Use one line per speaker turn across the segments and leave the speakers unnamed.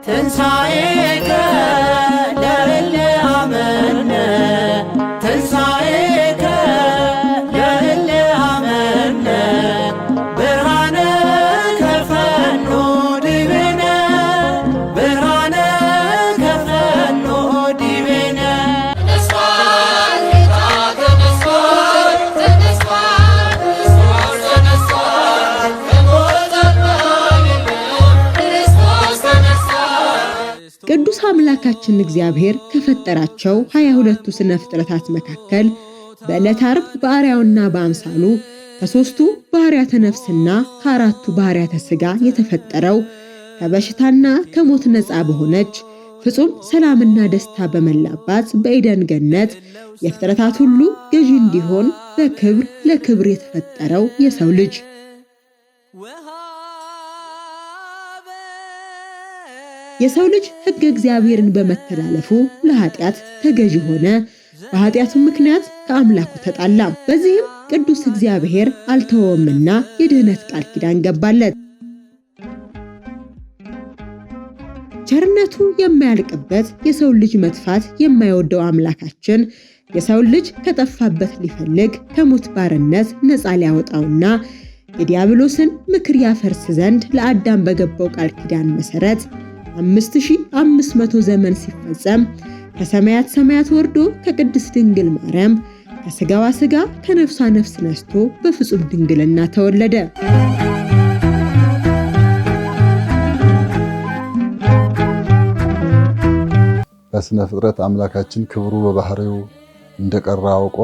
ትንሣኤከ ለእለ አመነ ትንሣኤከ ለእለ አመነ ብርሃነ ከፈኖ ዲቤነ ብርሃነ ከፈኖ ዲቤነ
ቅዱስ አምላካችን እግዚአብሔር ከፈጠራቸው 22ቱ ስነ ፍጥረታት መካከል በዕለተ ዓርብ በአርአያውና በአምሳሉ ከሦስቱ ባህርያተ ነፍስና ከአራቱ ባህርያተ ሥጋ የተፈጠረው ከበሽታና ከሞት ነፃ በሆነች ፍጹም ሰላምና ደስታ በመላባት በኤደን ገነት የፍጥረታት ሁሉ ገዢ እንዲሆን በክብር ለክብር የተፈጠረው የሰው ልጅ የሰው ልጅ ሕግ እግዚአብሔርን በመተላለፉ ለኃጢአት ተገዢ ሆነ። በኃጢአቱ ምክንያት ከአምላኩ ተጣላ። በዚህም ቅዱስ እግዚአብሔር አልተወውምና የድኅነት ቃል ኪዳን ገባለት። ቸርነቱ የማያልቅበት የሰው ልጅ መጥፋት የማይወደው አምላካችን የሰው ልጅ ከጠፋበት ሊፈልግ ከሞት ባርነት ነፃ ሊያወጣውና የዲያብሎስን ምክር ያፈርስ ዘንድ ለአዳም በገባው ቃል ኪዳን መሠረት 5500 ዘመን ሲፈጸም ከሰማያት ሰማያት ወርዶ ከቅድስት ድንግል ማርያም ከሥጋዋ ሥጋ ከነፍሷ ነፍስ ነስቶ በፍጹም ድንግልና ተወለደ።
በስነ ፍጥረት አምላካችን ክብሩ በባህሪው እንደቀራ አውቆ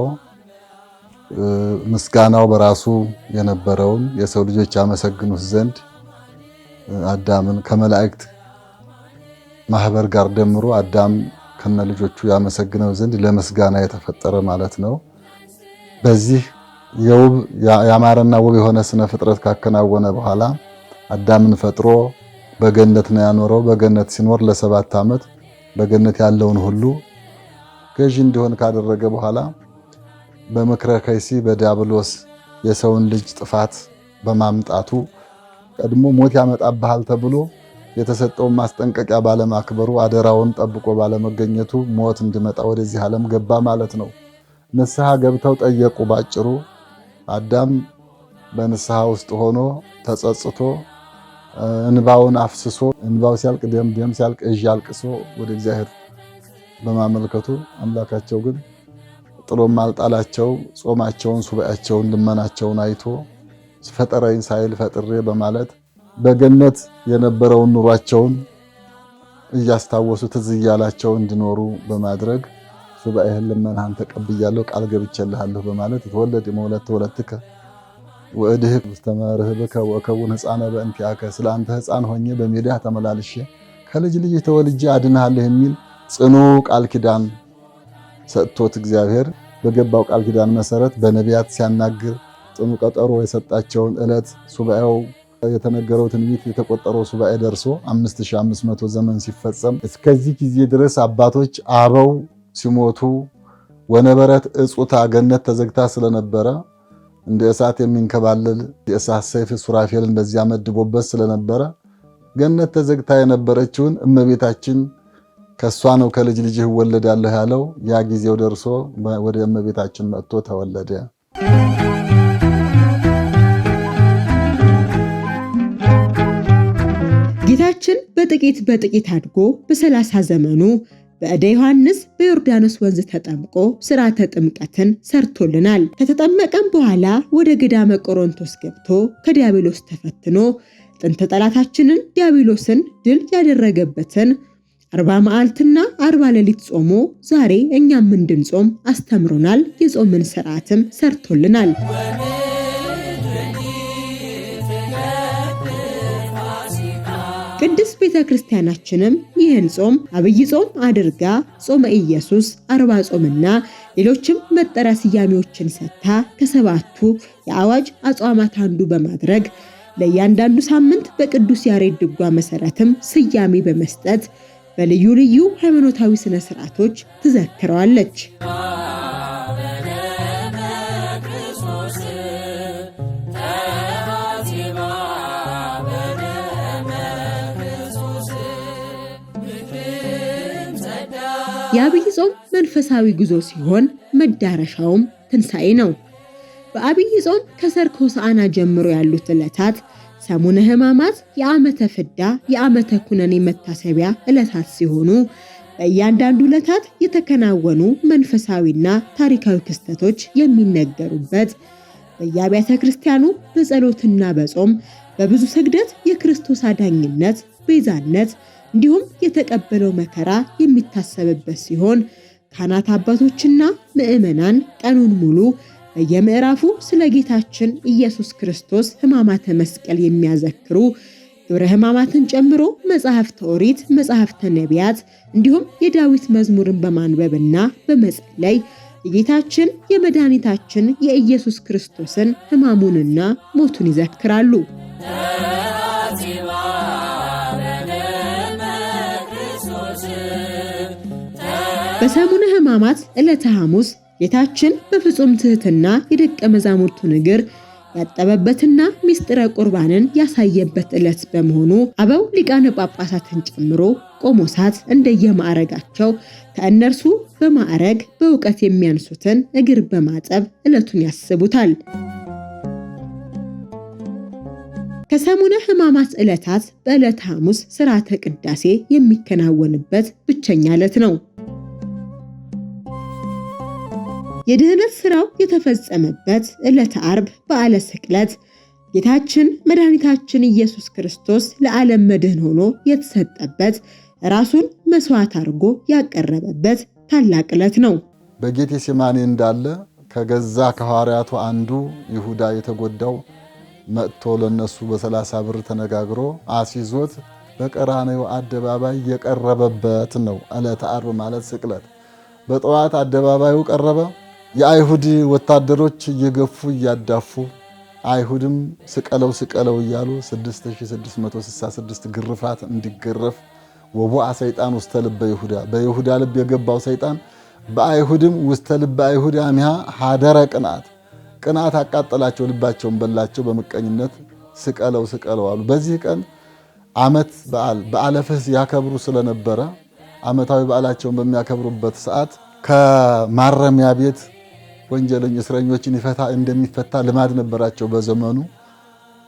ምስጋናው በራሱ የነበረውን የሰው ልጆች ያመሰግኑት ዘንድ አዳምን ከመላእክት ማህበር ጋር ደምሮ አዳም ከነልጆቹ ያመሰግነው ዘንድ ለምስጋና የተፈጠረ ማለት ነው። በዚህ ያማረና ውብ የሆነ ስነ ፍጥረት ካከናወነ በኋላ አዳምን ፈጥሮ በገነት ነው ያኖረው። በገነት ሲኖር ለ7 ዓመት በገነት ያለውን ሁሉ ገዢ እንዲሆን ካደረገ በኋላ በምክረ ከይሲ በዲያብሎስ የሰውን ልጅ ጥፋት በማምጣቱ ቀድሞ ሞት ያመጣብሃል ተብሎ የተሰጠውን ማስጠንቀቂያ ባለማክበሩ አደራውን ጠብቆ ባለመገኘቱ ሞት እንዲመጣ ወደዚህ ዓለም ገባ ማለት ነው። ንስሐ ገብተው ጠየቁ። ባጭሩ አዳም በንስሐ ውስጥ ሆኖ ተጸጽቶ እንባውን አፍስሶ እንባው ሲያልቅ ደም ሲያልቅ እጅ አልቅሶ ወደ እግዚአብሔር በማመልከቱ አምላካቸው ግን ጥሎም አልጣላቸው። ጾማቸውን፣ ሱባኤያቸውን፣ ልመናቸውን አይቶ ፈጠረኝ ሳይል ፈጥሬ በማለት በገነት የነበረውን ኑሯቸውን እያስታወሱ ትዝ እያላቸው እንዲኖሩ በማድረግ ሱባኤህን ልመናህን ተቀብያለሁ ቃል ገብቼልሃለሁ በማለት ተወለደ መውለድ ወለትከ ወእድህ ተመርህበከ ወከውን ሕፃነ በእንቲአከ ስላንተ ሕፃን ሆኜ በሜዳ ተመላልሼ ከልጅ ልጅ ተወልጄ አድንሃለሁ የሚል ጽኑ ቃል ኪዳን ሰጥቶት እግዚአብሔር በገባው ቃል ኪዳን መሰረት በነቢያት ሲያናግር ጽኑ ቀጠሮ የሰጣቸውን ዕለት ሱባኤው የተነገረው ትንቢት የተቆጠረው ሱባኤ ደርሶ 5500 ዘመን ሲፈጸም እስከዚህ ጊዜ ድረስ አባቶች አበው ሲሞቱ ወነበረት እጹታ ገነት ተዘግታ ስለነበረ እንደ እሳት የሚንከባለል የእሳት ሰይፍ ሱራፌልን በዚያ መድቦበት ስለነበረ ገነት ተዘግታ የነበረችውን እመቤታችን ከሷ ነው ከልጅ ልጅ ወለዳለሁ ያለው ያ ጊዜው ደርሶ ወደ እመቤታችን መጥቶ ተወለደ።
ጌታችን በጥቂት አድጎ በ30 ዘመኑ በእደ ዮሐንስ በዮርዳኖስ ወንዝ ተጠምቆ ሥርዓተ ጥምቀትን ሰርቶልናል። ከተጠመቀም በኋላ ወደ ገዳመ ቆሮንቶስ ገብቶ ከዲያብሎስ ተፈትኖ ጥንተ ጠላታችንን ዲያብሎስን ድል ያደረገበትን 40 መዓልትና 40 ሌሊት ጾሞ ዛሬ እኛም እንድንጾም አስተምሮናል። የጾምን ሥርዓትም ሰርቶልናል። ቅድስት ቤተ ክርስቲያናችንም ይህን ጾም አብይ ጾም አድርጋ ጾመ ኢየሱስ፣ 40 ጾምና ሌሎችም መጠሪያ ስያሜዎችን ሰጥታ ከ7ቱ የአዋጅ አጽዋማት አንዱ በማድረግ ለእያንዳንዱ ሳምንት በቅዱስ ያሬድ ድጓ መሰረትም ስያሜ በመስጠት በልዩ ልዩ ሃይማኖታዊ ስነ ስርዓቶች ትዘክረዋለች። የአብይ ጾም መንፈሳዊ ጉዞ ሲሆን መዳረሻውም ትንሣኤ ነው። በአብይ ጾም ከሰርክ ሆሳዕና ጀምሮ ያሉት ዕለታት ሰሙነ ሕማማት፣ የዓመተ ፍዳ፣ የዓመተ ኩነኔ መታሰቢያ ዕለታት ሲሆኑ በእያንዳንዱ ዕለታት የተከናወኑ መንፈሳዊና ታሪካዊ ክስተቶች የሚነገሩበት፣ በየአብያተ ክርስቲያኑ በጸሎትና በጾም በብዙ ስግደት የክርስቶስ አዳኝነት፣ ቤዛነት እንዲሁም የተቀበለው መከራ የሚታሰብበት ሲሆን ካህናት አባቶችና ምዕመናን ቀኑን ሙሉ በየምዕራፉ ስለ ጌታችን ኢየሱስ ክርስቶስ ሕማማተ መስቀል የሚያዘክሩ ግብረ ሕማማትን ጨምሮ መጽሐፍተ ኦሪት፣ መጽሐፍተ ነቢያት እንዲሁም የዳዊት መዝሙርን በማንበብና በመጸለይ የጌታችን የመድኃኒታችን የኢየሱስ ክርስቶስን ሕማሙንና ሞቱን ይዘክራሉ። በሰሙነ ሕማማት ዕለተ ሐሙስ ጌታችን በፍጹም ትሕትና የደቀ መዛሙርቱን እግር ያጠበበትና ምስጢረ ቁርባንን ያሳየበት ዕለት በመሆኑ አበው ሊቃነ ጳጳሳትን ጨምሮ ቆሞሳት እንደየማዕረጋቸው ከእነርሱ በማዕረግ በእውቀት የሚያንሱትን እግር በማጠብ ዕለቱን ያስቡታል። ከሰሙነ ሕማማት ዕለታት በዕለተ ሐሙስ ሥርዓተ ቅዳሴ የሚከናወንበት ብቸኛ ዕለት ነው። የድህነት ሥራው የተፈጸመበት ዕለተ ዓርብ በዓለ ስቅለት ጌታችን መድኃኒታችን ኢየሱስ ክርስቶስ ለዓለም መድህን ሆኖ የተሰጠበት ራሱን መስዋዕት አድርጎ ያቀረበበት ታላቅ ዕለት ነው።
በጌቴሴማኒ እንዳለ ከገዛ ከሐዋርያቱ አንዱ ይሁዳ የተጎዳው መጥቶ ለነሱ በ30 ብር ተነጋግሮ አስይዞት በቀራንዮ አደባባይ የቀረበበት ነው። ዕለተ ዓርብ ማለት ስቅለት በጠዋት አደባባዩ ቀረበ። የአይሁድ ወታደሮች እየገፉ እያዳፉ አይሁድም ስቀለው ስቀለው እያሉ 6666 ግርፋት እንዲገረፍ ወቦአ ሰይጣን ውስተ ልበ ይሁዳ በይሁዳ ልብ የገባው ሰይጣን በአይሁድም ውስተ ልበ አይሁድ አሚሃ ሀደረ ቅናት አቃጠላቸው፣ ልባቸውን በላቸው። በመቀኝነት ስቀለው ስቀለው አሉ። በዚህ ቀን ዓመት በዓለ ፍስሕ ያከብሩ ስለነበረ ዓመታዊ በዓላቸውን በሚያከብሩበት ሰዓት ከማረሚያ ቤት ወንጀለኞች እስረኞችን እንደሚፈታ ልማድ ነበራቸው በዘመኑ።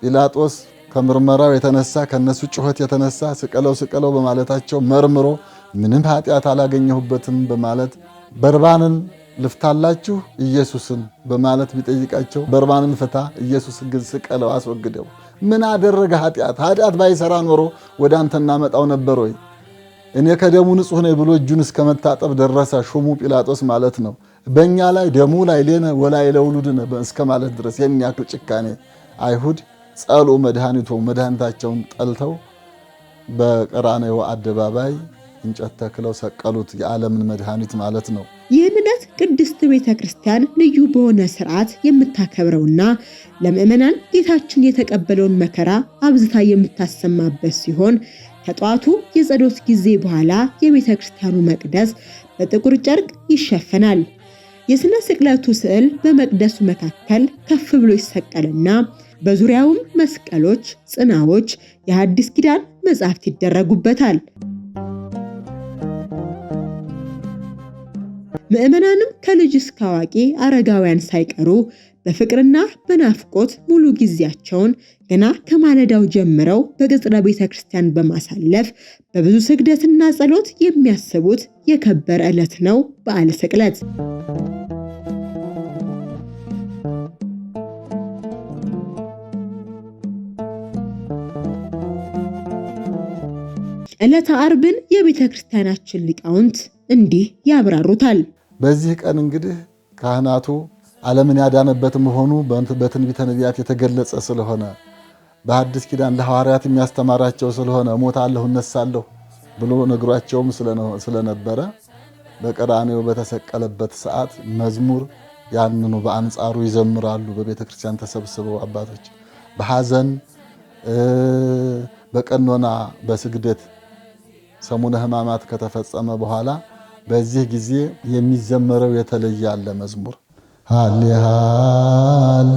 ጲላጦስ ከምርመራው የተነሳ ከነሱ ጩኸት የተነሳ ስቀለው ስቀለው በማለታቸው መርምሮ ምንም ኃጢአት አላገኘሁበትም በማለት በርባንን ልፍታላችሁ ኢየሱስን በማለት ቢጠይቃቸው በርባንን ፍታ፣ ኢየሱስን ግን ስቀለው አስወግደው። ምን አደረገ? ኃጢአት ባይሰራ ኖሮ ወደ አንተ እናመጣው ነበር ወይ? እኔ ከደሙ ንጹሕ ነኝ ብሎ እጁን እስከ መታጠብ ደረሰ ሹሙ ጲላጦስ ማለት ነው። በእኛ ላይ ደሙ ላይ ሌነ ወላይ ለውሉድነ እስከ ማለት ድረስ የሚያክል ጭካኔ አይሁድ ጸሎ መድኃኒታቸውን ጠልተው በቀራንዮ አደባባይ እንጨት ተክለው ሰቀሉት። የዓለምን መድኃኒት ማለት ነው።
ይህን ዕለት ቅድስት ቤተ ክርስቲያን ልዩ በሆነ ሥርዓት የምታከብረውና ለምዕመናን ጌታችን የተቀበለውን መከራ አብዝታ የምታሰማበት ሲሆን ከጠዋቱ የጸሎት ጊዜ በኋላ የቤተ ክርስቲያኑ መቅደስ በጥቁር ጨርቅ ይሸፈናል። የሥነ ስቅለቱ ስዕል በመቅደሱ መካከል ከፍ ብሎ ይሰቀልና በዙሪያውም መስቀሎች፣ ጽናዎች፣ የሐዲስ ኪዳን መጻሕፍት ይደረጉበታል። ምዕመናንም ከልጅ እስከ አዋቂ አረጋውያን ሳይቀሩ በፍቅርና በናፍቆት ሙሉ ጊዜያቸውን ገና ከማለዳው ጀምረው በቅጽረ ቤተ ክርስቲያን በማሳለፍ በብዙ ስግደትና ጸሎት የሚያስቡት የከበረ ዕለት ነው በዓለ ስቅለት። ዕለተ ዓርብን የቤተ ክርስቲያናችን ሊቃውንት እንዲህ ያብራሩታል።
በዚህ ቀን እንግዲህ ካህናቱ ዓለምን ያዳነበት መሆኑ በትንቢተ ነቢያት የተገለጸ ስለሆነ በሐዲስ ኪዳን ለሐዋርያት የሚያስተማራቸው ስለሆነ እሞታለሁ እነሳለሁ ብሎ ነግሯቸውም ስለነበረ በቀራንዮ በተሰቀለበት ሰዓት መዝሙር ያንኑ በአንጻሩ ይዘምራሉ። በቤተ ክርስቲያን ተሰብስበው አባቶች በሐዘን በቀኖና በስግደት ሰሙነ ሕማማት ከተፈጸመ በኋላ በዚህ ጊዜ የሚዘመረው የተለየ አለ መዝሙር ሃሌ ሃሌ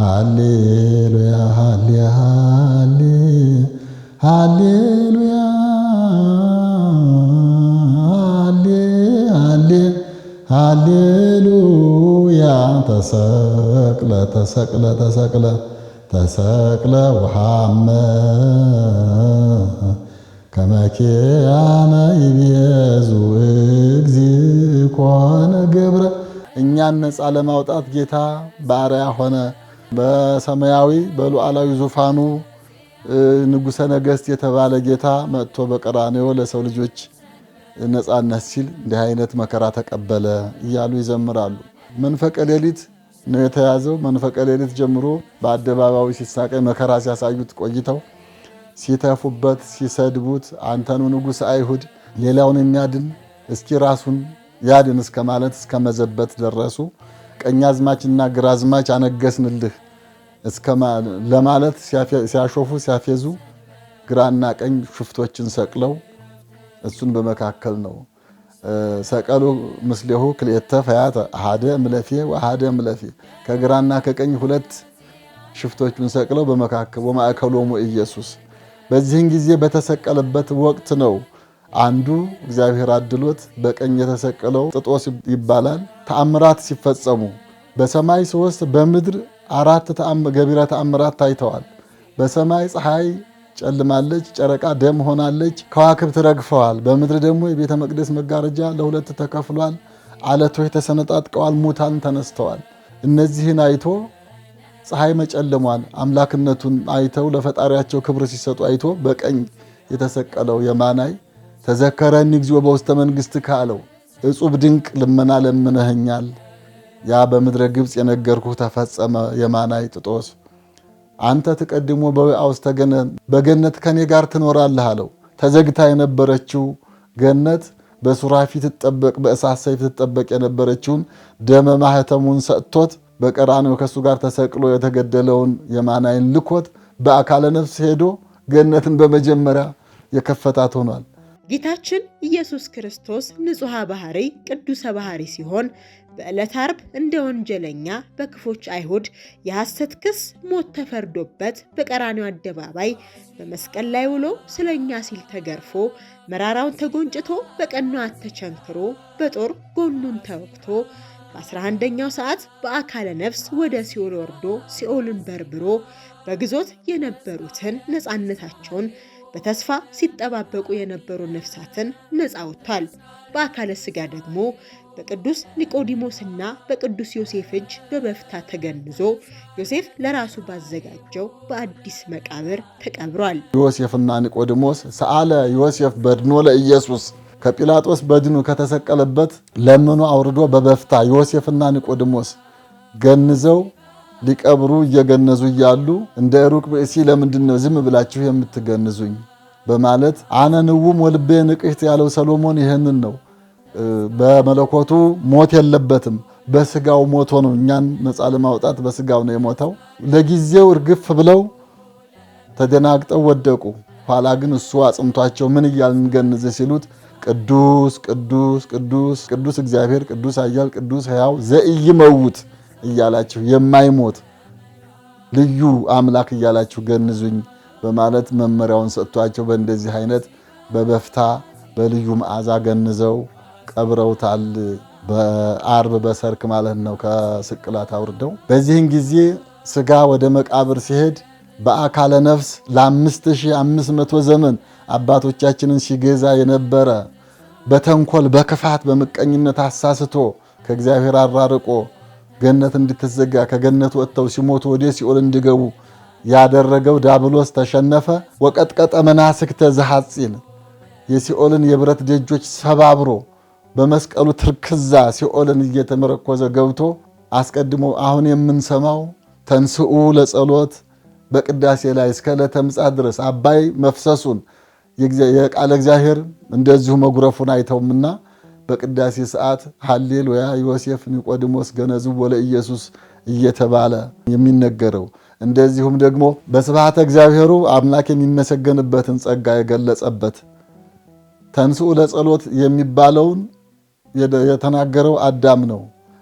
ሃሌሉያ ሃሌ ሃሌ ሃሌሉያ ሃሌሉያ ተሰቅለ ተሰቅለ ተሰቅለ ተሰቅለ ወሐመ ከመኪያነ ይቤዙ እግዚእ ኮነ ገብረ። እኛን ነፃ ለማውጣት ጌታ ባሪያ ሆነ። በሰማያዊ በሉዓላዊ ዙፋኑ ንጉሠ ነገሥት የተባለ ጌታ መጥቶ በቀራንዮ ለሰው ልጆች ነፃነት ሲል እንዲህ አይነት መከራ ተቀበለ እያሉ ይዘምራሉ። መንፈቀ ሌሊት ነው የተያዘው። መንፈቀ ሌሊት ጀምሮ በአደባባዩ ሲሳቀይ መከራ ሲያሳዩት ቆይተው ሲተፉበት ሲሰድቡት አንተኑ ንጉሥ አይሁድ ሌላውን የሚያድን እስኪ ራሱን ያድን እስከ ማለት እስከ መዘበት ደረሱ። ቀኛዝማችና ግራዝማች አነገስንልህ ለማለት ሲያሾፉ ሲያፌዙ ግራና ቀኝ ሽፍቶችን ሰቅለው እሱን በመካከል ነው ሰቀሉ ምስሌሁ ክልኤተ ፈያተ አሐደ እምለፌ ወአሐደ እምለፌ። ከግራና ከቀኝ ሁለት ሽፍቶችን ሰቅለው በመካከል ወማእከሎሙ ኢየሱስ። በዚህን ጊዜ በተሰቀለበት ወቅት ነው አንዱ እግዚአብሔር አድሎት በቀኝ የተሰቀለው ጥጦስ ይባላል። ተአምራት ሲፈጸሙ በሰማይ 3 በምድር 4 ገቢረ ተአምራት ታይተዋል። በሰማይ ፀሐይ ጨልማለች፣ ጨረቃ ደም ሆናለች፣ ከዋክብት ረግፈዋል። በምድር ደግሞ የቤተ መቅደስ መጋረጃ ለሁለት ተከፍሏል፣ አለቶች ተሰነጣጥቀዋል፣ ሙታን ተነስተዋል። እነዚህን አይቶ ፀሐይ መጨለሟን አምላክነቱን አይተው ለፈጣሪያቸው ክብር ሲሰጡ አይቶ በቀኝ የተሰቀለው የማናይ ተዘከረኒ እግዚኦ በውስተ መንግሥትከ አለው። እጹብ ድንቅ ልመና ለምነኸኛል፣ ያ በምድረ ግብፅ የነገርኩህ ተፈጸመ። የማናይ ጥጦስ አንተ ትቀድሞ በውስተ ገነት በገነት ከኔ ጋር ትኖራለህ አለው። ተዘግታ የነበረችው ገነት በሱራፊ ትጠበቅ በእሳት ሰይፍ ትጠበቅ የነበረችውን ደመ ማህተሙን ሰጥቶት በቀራንዮ ከሱ ጋር ተሰቅሎ የተገደለውን የማናይን ልኮት በአካለ ነፍስ ሄዶ ገነትን በመጀመሪያ የከፈታት ሆኗል።
ጌታችን ኢየሱስ ክርስቶስ ንጹሐ ባህሪ ቅዱሰ ባህሪ ሲሆን በዕለተ ዓርብ እንደ ወንጀለኛ በክፎች አይሁድ የሐሰት ክስ ሞት ተፈርዶበት በቀራንዮ አደባባይ በመስቀል ላይ ውሎ ስለኛ ሲል ተገርፎ መራራውን ተጎንጭቶ በቀኗት ተቸንክሮ በጦር ጎኑን ተወግቶ በ11ኛው ሰዓት በአካለ ነፍስ ወደ ሲኦል ወርዶ ሲኦልን በርብሮ በግዞት የነበሩትን ነፃነታቸውን በተስፋ ሲጠባበቁ የነበሩ ነፍሳትን ነፃ ወጥቷል። በአካለ ሥጋ ደግሞ በቅዱስ ኒቆዲሞስና በቅዱስ ዮሴፍ እጅ በበፍታ ተገንዞ ዮሴፍ ለራሱ ባዘጋጀው በአዲስ መቃብር ተቀብሯል።
ዮሴፍና ኒቆዲሞስ ሰአለ ዮሴፍ በድኖ ለኢየሱስ ከጲላጦስ በድኑ ከተሰቀለበት ለምኑ አውርዶ በበፍታ ዮሴፍና ኒቆዲሞስ ገንዘው ሊቀብሩ እየገነዙ እያሉ እንደ ሩቅ ብእሲ ለምንድነው ዝም ብላችሁ የምትገንዙኝ በማለት አነ ንውም ወልቤ ንቅሕት ያለው ሰሎሞን ይህንን ነው። በመለኮቱ ሞት የለበትም፣ በስጋው ሞቶ ነው እኛን ነፃ ለማውጣት በስጋው ነው የሞተው። ለጊዜው እርግፍ ብለው ተደናግጠው ወደቁ። ኋላ ግን እሱ አጽምቷቸው ምን እያልን እንገንዝ ሲሉት ቅዱስ ቅዱስ ቅዱስ ቅዱስ እግዚአብሔር ቅዱስ ኃያል ቅዱስ ሕያው ዘኢይመውት እያላችሁ የማይሞት ልዩ አምላክ እያላችሁ ገንዙኝ በማለት መመሪያውን ሰጥቷቸው በእንደዚህ አይነት በበፍታ በልዩ መዓዛ ገንዘው ቀብረውታል። በዓርብ በሰርክ ማለት ነው ከስቅላት አውርደው። በዚህን ጊዜ ስጋ ወደ መቃብር ሲሄድ በአካለ ነፍስ ለ5500 ዘመን አባቶቻችንን ሲገዛ የነበረ በተንኮል በክፋት በምቀኝነት አሳስቶ ከእግዚአብሔር አራርቆ ገነት እንድትዘጋ ከገነት ወጥተው ሲሞቱ ወደ ሲኦል እንዲገቡ ያደረገው ዲያብሎስ ተሸነፈ። ወቀጥቀጠ መናስክተ ዘሐጺን የሲኦልን የብረት ደጆች ሰባብሮ በመስቀሉ ትርክዛ ሲኦልን እየተመረኮዘ ገብቶ አስቀድሞ አሁን የምንሰማው ተንስኡ ለጸሎት በቅዳሴ ላይ እስከ ዕለተ ምጽአት ድረስ አባይ መፍሰሱን የቃለ እግዚአብሔር እንደዚሁ መጉረፉን አይተውምና በቅዳሴ ሰዓት ሃሌሉያ ዮሴፍ ኒቆዲሞስ ገነዝዎ ለኢየሱስ እየተባለ የሚነገረው እንደዚሁም ደግሞ በስብሐተ እግዚአብሔሩ አምላክ የሚመሰገንበትን ጸጋ የገለጸበት ተንስኡ ለጸሎት የሚባለውን የተናገረው አዳም ነው።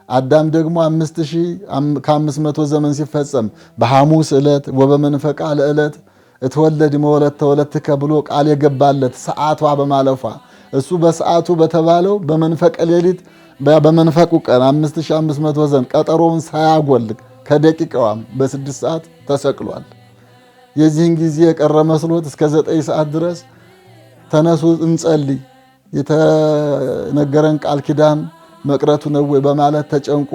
አዳም ደግሞ 5500 ዘመን ሲፈጸም በሐሙስ ዕለት ወበመንፈቃ ለዕለት እትወለድ መወለድ ተወለድከ ብሎ ቃል የገባለት ሰዓቷ በማለፏ እሱ በሰዓቱ በተባለው በመንፈቀ ሌሊት በመንፈቁ ቀን 5500 ዘመን ቀጠሮውን ሳያጎል ከደቂቃዋም በ6 ሰዓት ተሰቅሏል። የዚህን ጊዜ የቀረ መስሎት እስከ 9 ሰዓት ድረስ ተነሱ እንጸልይ የተነገረን ቃል ኪዳን መቅረቱ ነው ወይ በማለት ተጨንቆ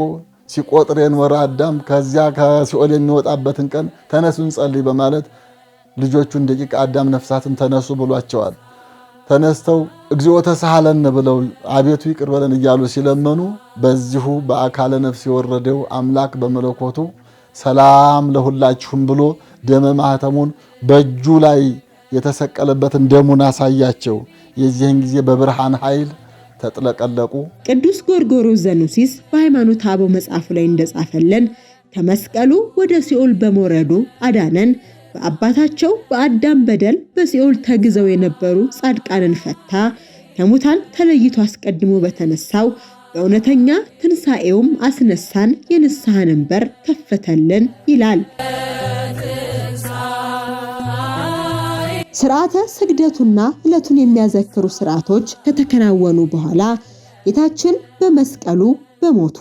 ሲቆጥር የኖረ አዳም ከዚያ ከሲኦል የሚወጣበትን ቀን ተነሱ እንጸልይ በማለት ልጆቹን ደቂቀ አዳም ነፍሳትን ተነሱ ብሏቸዋል። ተነስተው እግዚኦ ተሳሃለን ብለው አቤቱ ይቅር በለን እያሉ ሲለመኑ በዚሁ በአካለ ነፍስ የወረደው አምላክ በመለኮቱ ሰላም ለሁላችሁም ብሎ ደመ ማህተሙን በእጁ ላይ የተሰቀለበትን ደሙን አሳያቸው። የዚህን ጊዜ በብርሃን ኃይል ተጥለቀለቁ።
ቅዱስ ጎርጎርዮስ ዘኑሲስ በሃይማኖተ አበው መጽሐፉ ላይ እንደጻፈልን ከመስቀሉ ወደ ሲኦል በመውረዱ አዳነን። በአባታቸው በአዳም በደል በሲኦል ተግዘው የነበሩ ጻድቃንን ፈታ። ከሙታን ተለይቶ አስቀድሞ በተነሳው በእውነተኛ ትንሣኤውም አስነሳን፣ የንስሐንን በር ከፈተልን ይላል። ስርዓተ ስግደቱና ዕለቱን የሚያዘክሩ ስርዓቶች ከተከናወኑ በኋላ ጌታችን በመስቀሉ በሞቱ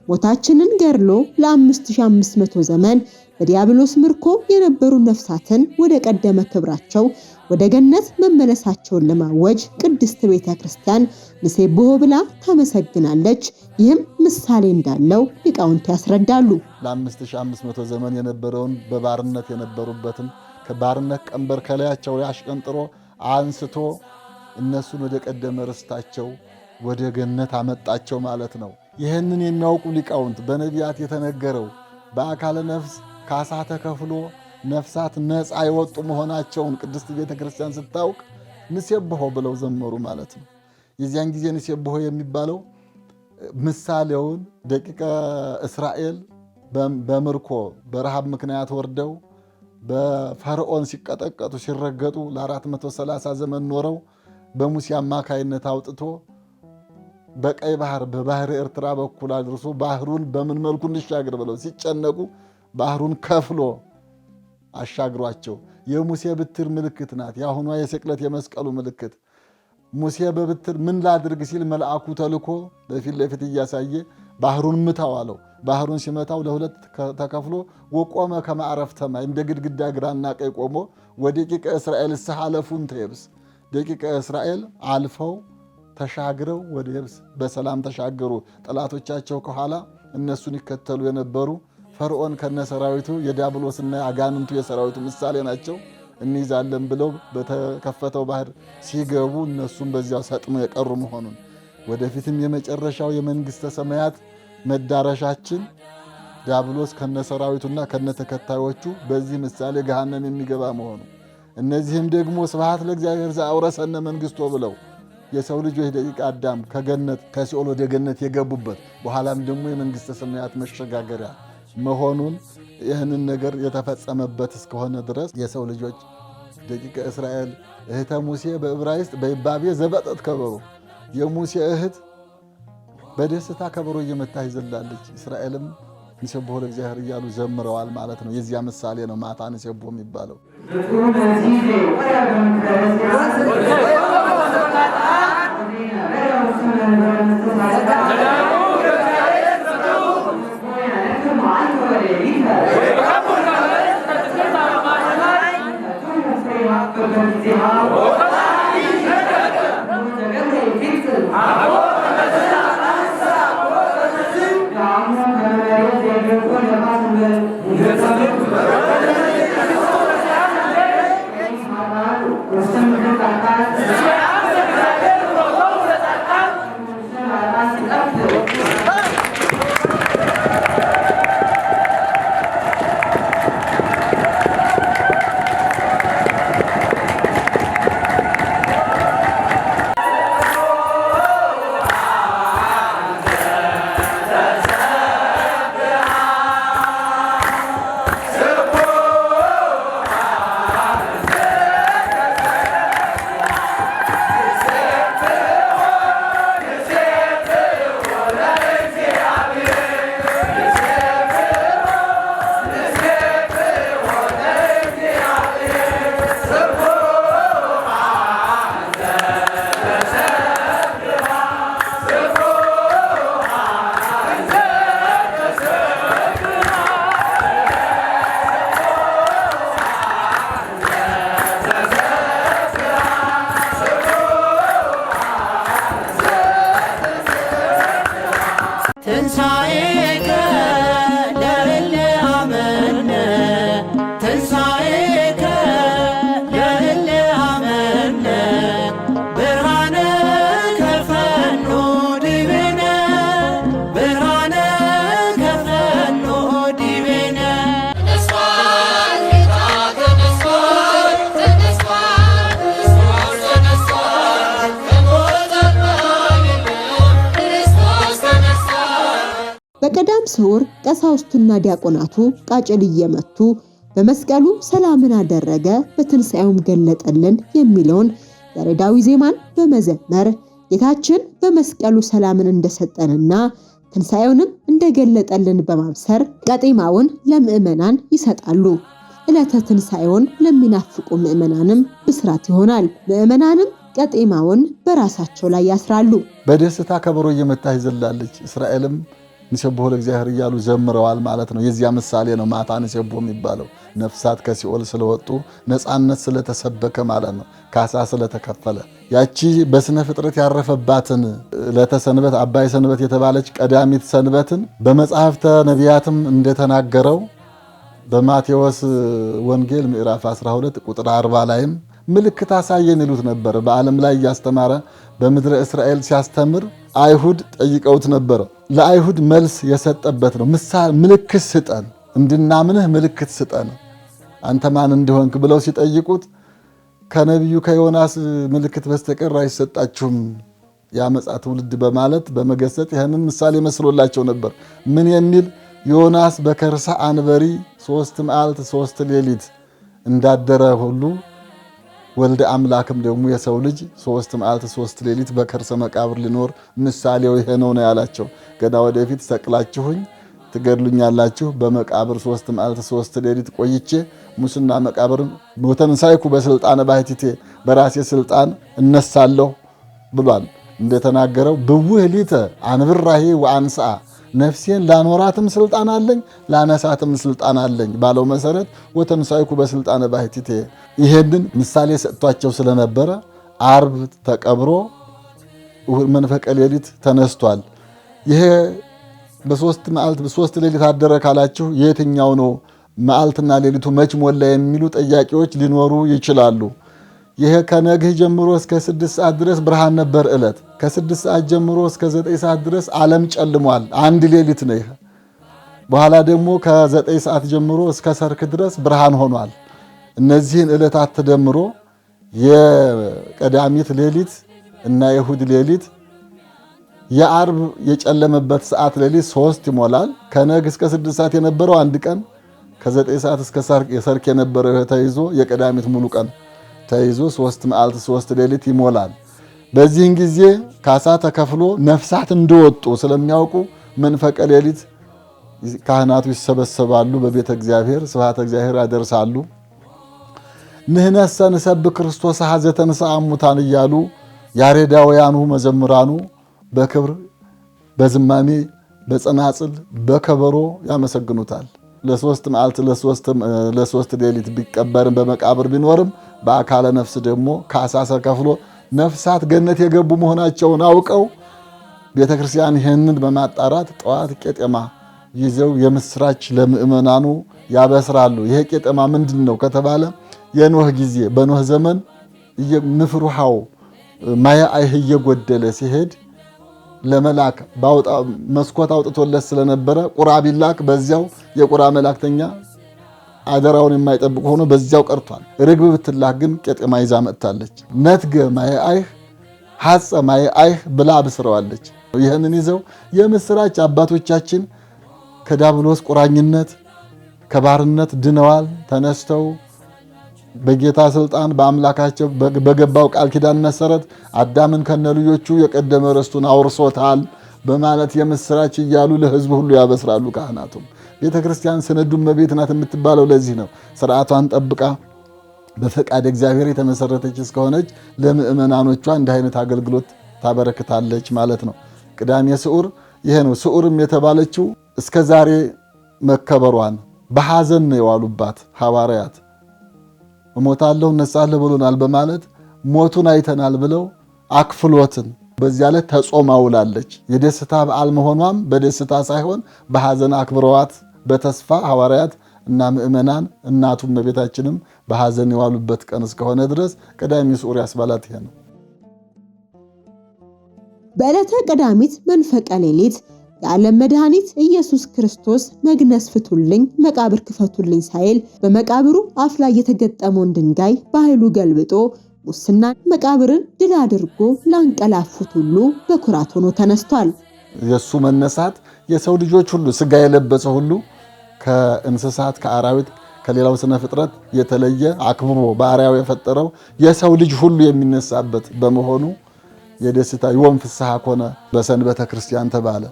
ሞታችንን ገድሎ ለ5500 ዘመን በዲያብሎስ ምርኮ የነበሩ ነፍሳትን ወደ ቀደመ ክብራቸው ወደ ገነት መመለሳቸውን ለማወጅ ቅድስት ቤተ ክርስቲያን ንሴብሖ ብላ ታመሰግናለች። ይህም ምሳሌ እንዳለው ሊቃውንት ያስረዳሉ።
ለ5500 ዘመን የነበረውን በባርነት የነበሩበትን ከባርነት ቀንበር ከላያቸው ላይ አሽቀንጥሮ አንስቶ እነሱን ወደ ቀደመ ርስታቸው ወደ ገነት አመጣቸው ማለት ነው። ይህንን የሚያውቁ ሊቃውንት በነቢያት የተነገረው በአካለ ነፍስ ካሳ ተከፍሎ ነፍሳት ነፃ የወጡ መሆናቸውን ቅድስት ቤተ ክርስቲያን ስታውቅ ንሴብሖ ብለው ዘመሩ ማለት ነው። የዚያን ጊዜ ንሴብሖ የሚባለው ምሳሌውን ደቂቀ እስራኤል በምርኮ በረሃብ ምክንያት ወርደው በፈርዖን ሲቀጠቀጡ ሲረገጡ ለ430 ዘመን ኖረው በሙሴ አማካይነት አውጥቶ በቀይ ባህር በባህር ኤርትራ በኩል አድርሶ ባህሩን በምን መልኩ እንሻገር ብለው ሲጨነቁ ባህሩን ከፍሎ አሻግሯቸው። የሙሴ በትር ምልክት ናት። የአሁኗ የስቅለት የመስቀሉ ምልክት። ሙሴ በበትር ምን ላድርግ ሲል መልአኩ ተልኮ በፊት ለፊት እያሳየ ባህሩን ምታው አለው። ባህሩን ሲመታው ለሁለት ተከፍሎ ወቆመ ከማዕረፍተ ማይ እንደ ግድግዳ ግራና ቀኝ ቆሞ ወደቂቀ እስራኤል ሰሐለፉን ተየብስ ደቂቀ እስራኤል አልፈው ተሻግረው ወደ የብስ በሰላም ተሻገሩ። ጠላቶቻቸው ከኋላ እነሱን ይከተሉ የነበሩ ፈርዖን ከነሰራዊቱ የዲያብሎስና የአጋንንቱ የሰራዊቱ ምሳሌ ናቸው። እንይዛለን ብለው በተከፈተው ባህር ሲገቡ እነሱም በዚያው ሰጥመው የቀሩ መሆኑን ወደፊትም የመጨረሻው የመንግስተ ሰማያት መዳረሻችን ዲያብሎስ ከነሰራዊቱና ከነተከታዮቹ በዚህ ምሳሌ ገሃነም የሚገባ መሆኑ እነዚህም ደግሞ ስብሐት ለእግዚአብሔር ዘአውረሰነ መንግስቶ ብለው የሰው ልጆች ደቂቀ አዳም ከገነት ከሲኦል ወደ ገነት የገቡበት በኋላም ደግሞ የመንግስተ ሰማያት መሸጋገሪያ መሆኑን ይህንን ነገር የተፈጸመበት እስከሆነ ድረስ የሰው ልጆች ደቂቀ እስራኤል እህተ ሙሴ በዕብራይስጥ በይባቤ ዘበጠት ከበሮ የሙሴ እህት በደስታ ከበሮ እየመታች ይዘላለች። እስራኤልም ንሴብሖ ለእግዚአብሔር እያሉ ዘምረዋል ማለት ነው። የዚያ ምሳሌ ነው ማታ ንሴብሖ የሚባለው።
ትንሣኤከ ለእለ አመነ ትንሣኤከ ለእለ አመነ ብርሃነ ከፈኖ ዲቤነ ብርሃነ ከፈኖ ዲቤነ
በቀዳም ስዑር ቀሳውስቱና ዲያቆናቱ ቃጭል እየመቱ በመስቀሉ ሰላምን አደረገ በትንሣኤውም ገለጠልን የሚለውን ያሬዳዊ ዜማን በመዘመር ጌታችን በመስቀሉ ሰላምን እንደሰጠንና ትንሣኤውንም እንደገለጠልን በማብሰር ቀጤማውን ለምእመናን ይሰጣሉ። ዕለተ ትንሣኤውን ለሚናፍቁ ምእመናንም ብስራት ይሆናል። ምእመናንም ቀጤማውን በራሳቸው ላይ ያስራሉ።
በደስታ ከበሮ እየመታች ይዘላለች። እስራኤልም ንሴብሖ ለእግዚአብሔር እያሉ ዘምረዋል ማለት ነው። የዚያ ምሳሌ ነው ማታ ንሴብሖ የሚባለው። ነፍሳት ከሲኦል ስለወጡ ነፃነት ስለተሰበከ ማለት ነው። ካሳ ስለተከፈለ ያቺ በስነ ፍጥረት ያረፈባትን ዕለተ ሰንበት አባይ ሰንበት የተባለች ቀዳሚት ሰንበትን በመጽሐፍተ ነቢያትም እንደተናገረው በማቴዎስ ወንጌል ምዕራፍ 12 ቁጥር 40 ላይም ምልክት አሳየን ይሉት ነበር። በዓለም ላይ እያስተማረ በምድረ እስራኤል ሲያስተምር አይሁድ ጠይቀውት ነበር። ለአይሁድ መልስ የሰጠበት ነው። ምልክት ስጠን፣ እንድናምንህ ምልክት ስጠን፣ አንተ ማን እንደሆንክ ብለው ሲጠይቁት ከነቢዩ ከዮናስ ምልክት በስተቀር አይሰጣችሁም ያመጻ ትውልድ በማለት በመገሰጥ ይህንን ምሳሌ መስሎላቸው ነበር። ምን የሚል ዮናስ በከርሰ አንበሪ 3 መዓልት 3 ሌሊት እንዳደረ ሁሉ ወልደ አምላክም ደግሞ የሰው ልጅ 3 መዓልት 3 ሌሊት በከርሰ መቃብር ሊኖር ምሳሌው ይሄ ነው ያላቸው። ገና ወደፊት ሰቅላችሁኝ ትገድሉኛላችሁ፣ በመቃብር 3 መዓልት 3 ሌሊት ቆይቼ ሙስና መቃብር ወተንሳይኩ በስልጣነ ባሕቲቴ በራሴ ስልጣን እነሳለሁ ብሏል። እንደተናገረው ብውህ ሊተ አንብራሂ ወአንስአ ነፍሴን ላኖራትም ስልጣን አለኝ ላነሳትም ስልጣን አለኝ ባለው መሰረት ወተንሳይኩ በስልጣነ ባሕቲቴ ይሄንን ምሳሌ ሰጥቷቸው ስለነበረ ዓርብ ተቀብሮ መንፈቀ ሌሊት ተነስቷል። ይሄ በ3 መዓልት በ3 ሌሊት አደረ ካላችሁ የትኛው ነው መዓልትና ሌሊቱ መች ሞላ የሚሉ ጥያቄዎች ሊኖሩ ይችላሉ። ይሄ ከነግህ ጀምሮ እስከ 6 ሰዓት ድረስ ብርሃን ነበር ዕለት። ከ6 ሰዓት ጀምሮ እስከ 9 ሰዓት ድረስ ዓለም ጨልሟል። አንድ ሌሊት ነው ይሄ። በኋላ ደግሞ ከ9 ሰዓት ጀምሮ እስከ ሰርክ ድረስ ብርሃን ሆኗል። እነዚህን ዕለታት ተደምሮ የቀዳሚት ሌሊት እና የእሁድ ሌሊት የዓርብ የጨለመበት ሰዓት ሌሊት 3 ይሞላል። ከነግ እስከ 6 ሰዓት የነበረው አንድ ቀን፣ ከ9 ሰዓት እስከ ሰርክ የነበረው ተይዞ የቀዳሚት ሙሉ ቀን ተይዞ 3 መዓልት 3 ሌሊት ይሞላል። በዚህን ጊዜ ካሳ ተከፍሎ ነፍሳት እንደወጡ ስለሚያውቁ መንፈቀ ሌሊት ካህናቱ ይሰበሰባሉ፣ በቤተ እግዚአብሔር ስብሐተ እግዚአብሔር ያደርሳሉ። ንሕነሰ ንሰብክ ክርስቶስ ኀዘ ተንሥአ እሙታን እያሉ ያሬዳውያኑ መዘምራኑ በክብር በዝማሜ በጸናጽል በከበሮ ያመሰግኑታል። ለ3 መዓልት ለ3 ሌሊት ቢቀበርም በመቃብር ቢኖርም በአካለ ነፍስ ደግሞ ካሳ ተከፍሎ ነፍሳት ገነት የገቡ መሆናቸውን አውቀው ቤተክርስቲያን ይህንን በማጣራት ጠዋት ቄጤማ ይዘው የምስራች ለምእመናኑ ያበስራሉ። ይሄ ቄጤማ ምንድን ነው ከተባለ የኖህ ጊዜ በኖህ ዘመን ንፍር ውሃው ማየ አይህ እየጎደለ ሲሄድ ለመላክ መስኮት አውጥቶለት ስለነበረ ቁራ ቢላክ በዚያው የቁራ መላክተኛ አደራውን የማይጠብቅ ሆኖ በዚያው ቀርቷል። ርግብ ብትላክ ግን ቄጤማ ይዛ መጥታለች። ነትገ ማየ አይህ ሐጸ ማየ አይህ ብላ አብስረዋለች። ይህንን ይዘው የምስራች አባቶቻችን ከዲያብሎስ ቁራኝነት ከባርነት ድነዋል። ተነስተው በጌታ ስልጣን በአምላካቸው በገባው ቃል ኪዳን መሰረት አዳምን ከነልጆቹ የቀደመ ርስቱን አውርሶታል በማለት የምስራች እያሉ ለሕዝብ ሁሉ ያበስራሉ። ካህናቱም ቤተክርስቲያን ስንዱ እመቤት ናት የምትባለው ለዚህ ነው። ስርዓቷን ጠብቃ በፈቃድ እግዚአብሔር የተመሰረተች እስከሆነች ለምእመናኖቿ እንዲህ አይነት አገልግሎት ታበረክታለች ማለት ነው። ቅዳሜ ስዑር ይሄ ነው። ስዑርም የተባለችው እስከ ዛሬ መከበሯን በሐዘን ነው የዋሉባት ሐዋርያት። እሞታለሁ እነሳለሁ ብሎናል በማለት ሞቱን አይተናል ብለው አክፍሎትን በዚያ ላይ ተጾማ ውላለች። የደስታ በዓል መሆኗም በደስታ ሳይሆን በሐዘን አክብረዋት በተስፋ ሐዋርያት እና ምእመናን እናቱም እመቤታችንም በሐዘን የዋሉበት ቀን እስከሆነ ድረስ ቀዳሚ ስዑር ያስባላት ይሄ ነው።
በዕለተ ቀዳሚት መንፈቀ ሌሊት የዓለም መድኃኒት ኢየሱስ ክርስቶስ መግነዝ ፍቱልኝ መቃብር ክፈቱልኝ ሳይል በመቃብሩ አፍ ላይ የተገጠመውን ድንጋይ በኃይሉ ገልብጦ ሙስና መቃብርን ድል አድርጎ ላንቀላፉት ሁሉ በኩራት ሆኖ ተነስቷል።
የሱ መነሳት የሰው ልጆች ሁሉ ስጋ የለበሰ ሁሉ ከእንስሳት ከአራዊት ከሌላው ስነ ፍጥረት የተለየ አክብሮ በአርአያው የፈጠረው የሰው ልጅ ሁሉ የሚነሳበት በመሆኑ የደስታ ዮም ፍስሐ ኮነ በሰንበተ ክርስቲያን ተባለ።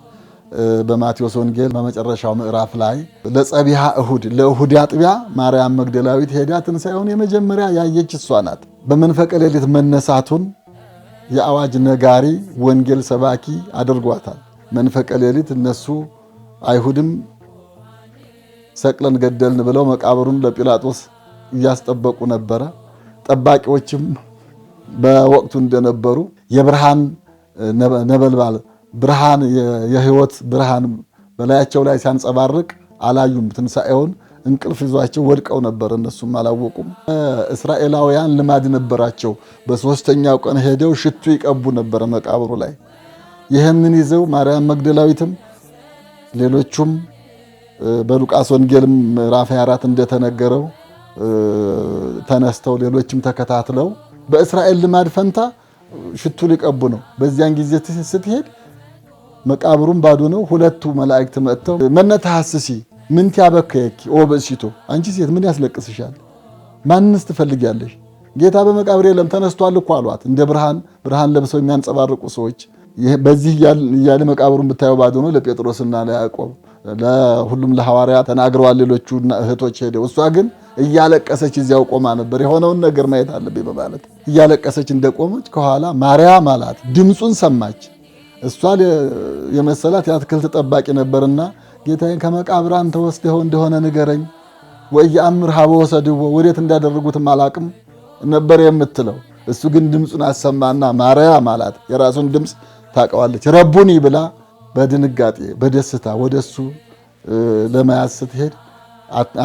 በማቴዎስ ወንጌል በመጨረሻው ምዕራፍ ላይ ለጸቢሃ እሁድ ለእሁድ አጥቢያ ማርያም መግደላዊት ሄዳ ትንሣኤውን የመጀመሪያ ያየች እሷ ናት። በመንፈቀ ሌሊት መነሳቱን የአዋጅ ነጋሪ ወንጌል ሰባኪ አድርጓታል። መንፈቀ ሌሊት እነሱ አይሁድም ሰቅለን ገደልን ብለው መቃብሩን ለጲላጦስ እያስጠበቁ ነበረ። ጠባቂዎችም በወቅቱ እንደነበሩ የብርሃን ነበልባል ብርሃን የህይወት ብርሃን በላያቸው ላይ ሲያንጸባርቅ አላዩም። ትንሣኤውን እንቅልፍ ይዟቸው ወድቀው ነበር። እነሱም አላወቁም። እስራኤላውያን ልማድ ነበራቸው። በሶስተኛው ቀን ሄደው ሽቱ ይቀቡ ነበር መቃብሩ ላይ። ይህንን ይዘው ማርያም መግደላዊትም ሌሎቹም በሉቃስ ወንጌልም ምዕራፍ 24 እንደተነገረው ተነስተው ሌሎችም ተከታትለው በእስራኤል ልማድ ፈንታ ሽቱ ሊቀቡ ነው። በዚያን ጊዜ ስትሄድ መቃብሩም ባዶ ነው። ሁለቱ መላእክት መጥተው መነታሐስሲ ምን ያበከየኪ ኦ በእሲቶ አንቺ ሴት ምን ያስለቅስሻል? ማንንስ ትፈልጊያለሽ? ጌታ በመቃብር የለም ተነስቷል እኮ አሏት። እንደ ብርሃን ለብሰው የሚያንጸባርቁ ሰዎች በዚህ እያለ መቃብሩን ብታየው ባዶ ነው። ለጴጥሮስና ለያዕቆብ ለሁሉም ለሐዋርያት ተናግረዋል። ሌሎቹ እህቶች ሄደው እሷ ግን እያለቀሰች እዚያው ቆማ ነበር። የሆነውን ነገር ማየት አለብኝ በማለት እያለቀሰች እንደቆመች ከኋላ ማርያም አላት። ድምፁን ሰማች። እሷ የመሰላት የአትክልት ጠባቂ ነበርና ጌታዬን ከመቃብር አንተ ወስደኸው እንደሆነ ንገረኝ፣ ወየአምር ሀበ ወሰድዎ ወዴት እንዳደረጉትም አላቅም ነበር የምትለው። እሱ ግን ድምፁን አሰማና ማርያም አላት። የራሱን ድምፅ ታውቀዋለች። ረቡኒ ብላ በድንጋጤ በደስታ ወደሱ ለመያዝ ስትሄድ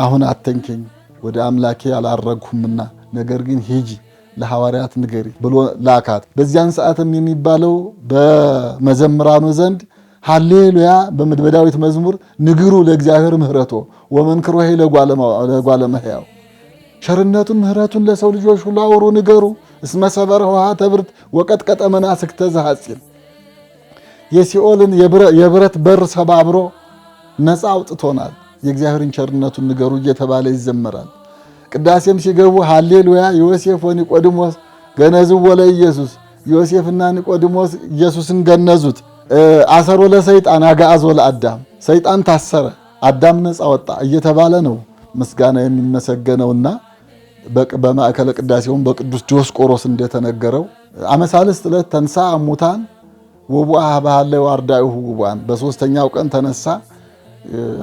አሁን አተንከኝ ወደ አምላኬ አላረግሁምና ነገር ግን ሂጂ ለሐዋርያት ንገሪ ብሎ ላካት። በዚያን ሰዓትም የሚባለው በመዘምራኑ ዘንድ ሃሌሉያ በዳዊት መዝሙር ንግሩ ለእግዚአብሔር ምህረቶ ወመንክሮ ለጓለ እመሕያው ቸርነቱን ምህረቱን ለሰው ልጆች ሁሉ አውሩ ንገሩ። እስመ ሰበረ ኆኃተ ብርት ወቀጥቀጠ መናስክተ ዘሐፂን የሲኦልን የብረት በር ሰባብሮ ነፃ አውጥቶናል። የእግዚአብሔርን ቸርነቱን ንገሩ እየተባለ ይዘመራል። ቅዳሴም ሲገቡ ሃሌሉያ ዮሴፍ ወኒቆዲሞስ ገነዝዎ ለኢየሱስ ዮሴፍና ኒቆዲሞስ ኢየሱስን ገነዙት። አሰሮ ለሰይጣን አግዓዞ ለአዳም ሰይጣን ታሰረ አዳም ነፃ ወጣ እየተባለ ነው ምስጋና የሚመሰገነውና በማዕከለ ቅዳሴውን በቅዱስ ዲዮስቆሮስ እንደተነገረው አመሳልስት ዕለት ተንሥአ እሙታን ወቡአ ባህላዊ ዋርዳይሁ ውቡአን በሶስተኛው ቀን ተነሳ።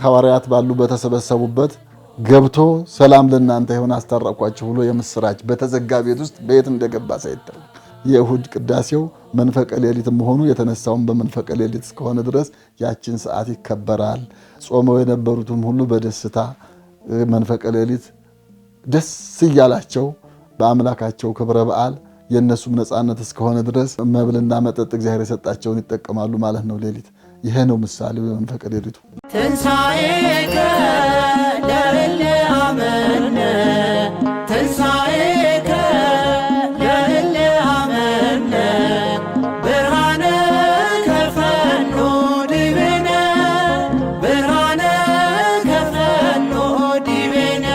ሐዋርያት ባሉ በተሰበሰቡበት ገብቶ ሰላም ለእናንተ ይሁን አስታረቋችሁ ብሎ የምስራች በተዘጋ ቤት ውስጥ በየት እንደገባ ሳይታወቅ የእሁድ ቅዳሴው መንፈቀ ሌሊት መሆኑ የተነሳውን በመንፈቀ ሌሊት እስከሆነ ድረስ ያችን ሰዓት ይከበራል። ጾመው የነበሩትም ሁሉ በደስታ መንፈቀ ሌሊት ደስ እያላቸው በአምላካቸው ክብረ በዓል የእነሱም ነፃነት እስከሆነ ድረስ መብልና መጠጥ እግዚአብሔር የሰጣቸውን ይጠቀማሉ ማለት ነው። ሌሊት ይሄ ነው ምሳሌው የመንፈቀ ሌሊቱ።
ትንሣኤከ ለእለ አመነ ትንሣኤከ ለእለ አመነ ብርሃነ ከፈኖ ዲቤነ ብርሃነ ከፈኖ ዲቤነ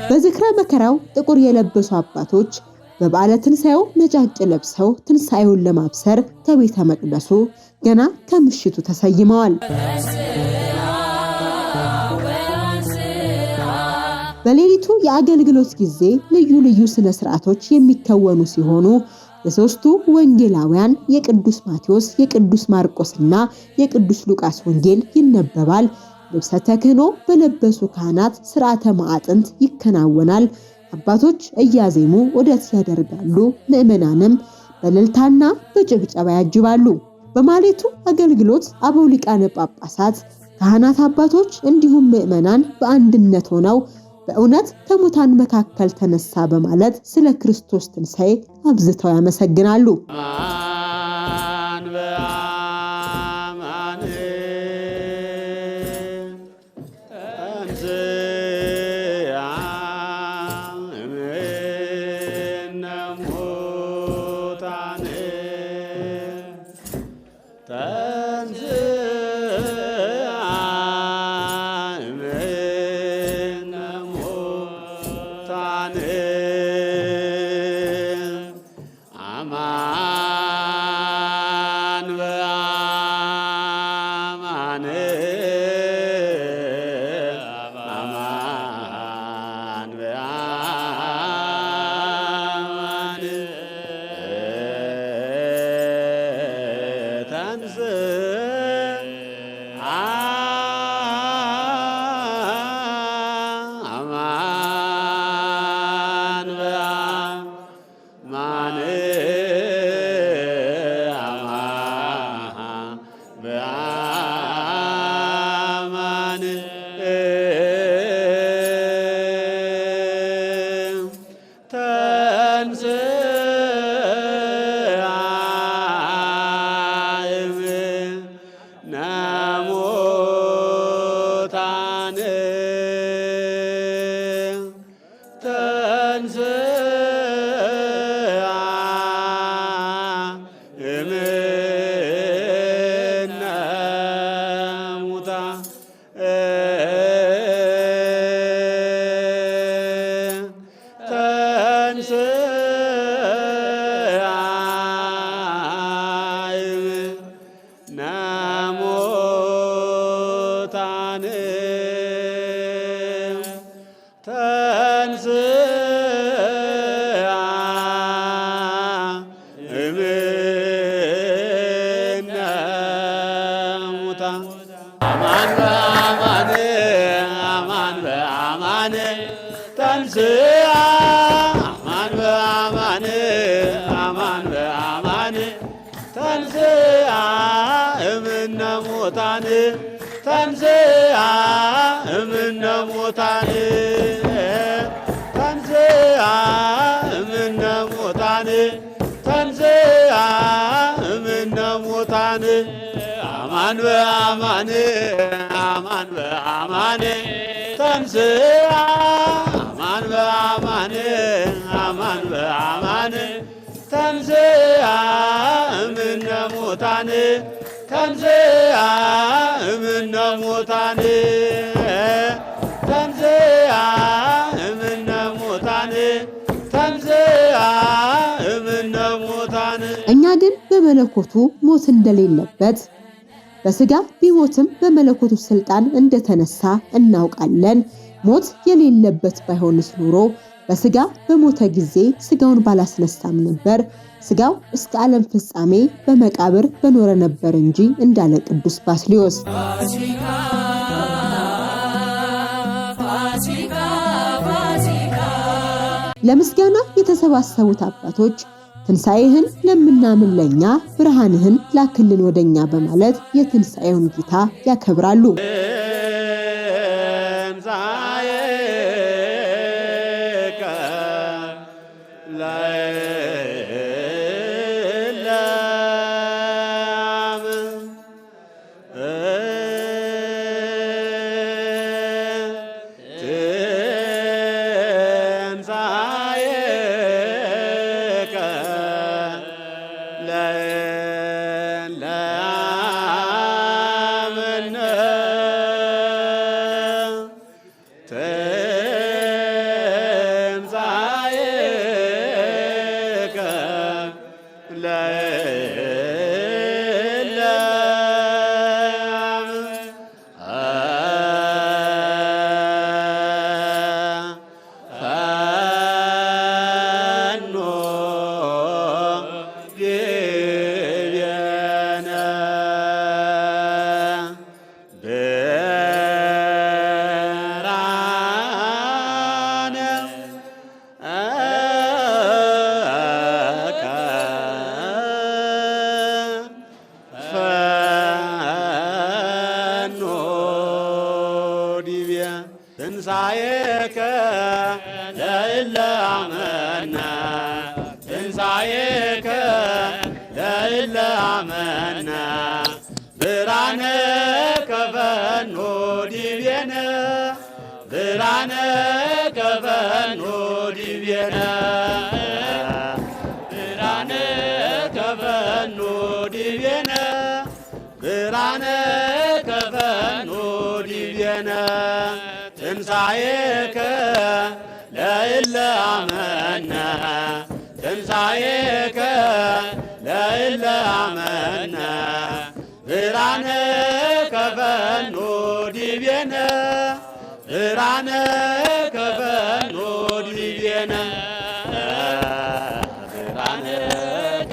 በዝክረ መከራው ጥቁር የለበሱ አባቶች በበዓለ ትንሣኤው ነጫጭ ለብሰው ትንሣኤውን ለማብሰር ከቤተ መቅደሱ ገና ከምሽቱ ተሰይመዋል። በሌሊቱ የአገልግሎት ጊዜ ልዩ ልዩ ስነ ስርዓቶች የሚከወኑ ሲሆኑ የሶስቱ ወንጌላውያን የቅዱስ ማቴዎስ፣ የቅዱስ ማርቆስና የቅዱስ ሉቃስ ወንጌል ይነበባል። ልብሰ ተክህኖ በለበሱ ካህናት ሥርዓተ ማዕጠንት ይከናወናል። አባቶች እያዜሙ ዑደት ያደርጋሉ። ምዕመናንም በእልልታና በጭብጨባ ያጅባሉ። በማሌቱ አገልግሎት አበው ሊቃነ ጳጳሳት፣ ካህናት፣ አባቶች እንዲሁም ምዕመናን በአንድነት ሆነው በእውነት ከሙታን መካከል ተነሳ በማለት ስለ ክርስቶስ ትንሣኤ አብዝተው ያመሰግናሉ።
ተንሥአ እምነ ሙታን ተንሥአ እምነ ሙታን ተንሥአ እምነ ሙታን አማን በአማን አማን በአማን ተንሥአ አማን በአማን አማን በአማን ተንሥአ እምነ ሙታን ተንሥአ እምነ ሙታን ተንሥአ እምነ ሙታን ተንሥአ እምነ ሙታን።
እኛ ግን በመለኮቱ ሞት እንደሌለበት በሥጋ ቢሞትም በመለኮቱ ሥልጣን እንደተነሳ እናውቃለን። ሞት የሌለበት ባይሆንስ ኖሮ በሥጋ በሞተ ጊዜ ሥጋውን ባላስነሳም ነበር። ሥጋው እስከ ዓለም ፍጻሜ በመቃብር በኖረ ነበር እንጂ እንዳለ ቅዱስ ባስልዮስ። ለምስጋና የተሰባሰቡት አባቶች ትንሣኤህን ለምናምን ለኛ ብርሃንህን ላክልን ወደኛ በማለት የትንሣኤውን ጌታ ያከብራሉ።
ለእለ አመነ ትንሣኤከ ለእለ አመነ ብርሃነ ከፈኖ ዲቤነ ብርሃነ ከፈኖ ዲቤነ ብርሃነ ከፈኖ ዲቤነ ብርሃነ ከፈኖ ዲቤነ ትንሣኤከ ለእለ አመነ ትንሣኤከ ለእለ አመነ ብርሃነ ከፈኖ ዲቤነ ብርሃነ ከፈኖ ዲቤነ ብርሃነ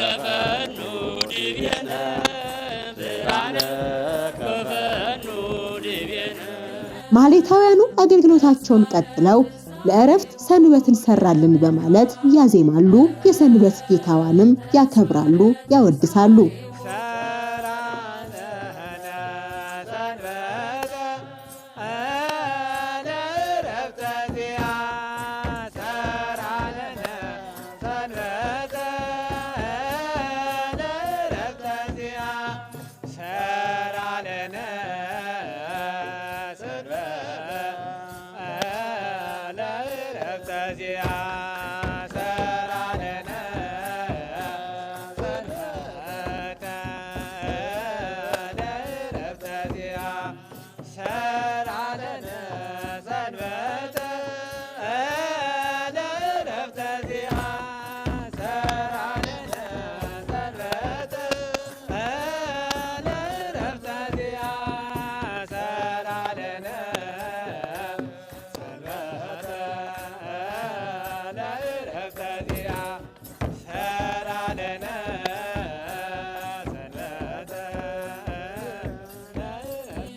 ከፈኖ ዲቤነ ብርሃነ ከፈኖ ዲቤነ።
ማህሌታውያኑ አገልግሎታቸውን ቀጥለው ለእረፍት ሰንበትን ሰራልን በማለት ያዜማሉ። የሰንበት ጌታዋንም ያከብራሉ፣ ያወድሳሉ።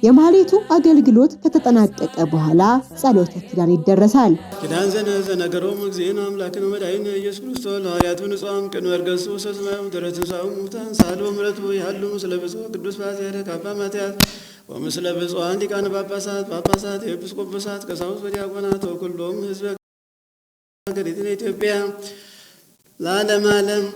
የማህሌቱ አገልግሎት ከተጠናቀቀ በኋላ ጸሎተ ኪዳን ይደረሳል።
ኪዳን ዘነገሮሙ እግዚእነ አምላክነ መድኃኒነ ኢየሱስ ክርስቶስ ለሐዋርያቱ ንጹሐን ቅድመ ዕርገቱ ወሰስማም ተረትንሣኤሁ ሙታን ሳልወ ምሕረቱ ያሉ ምስለ ብፁዕ ቅዱስ ፓትርያርክ አባ ማትያስ ወምስለ ብፁዓን ሊቃነ ጳጳሳት ኤጲስቆጶሳት ቀሳውስት ወዲያቆናት ወኩሎሙ ሕዝበ ሀገሪቱነ ኢትዮጵያ ለዓለመ ዓለም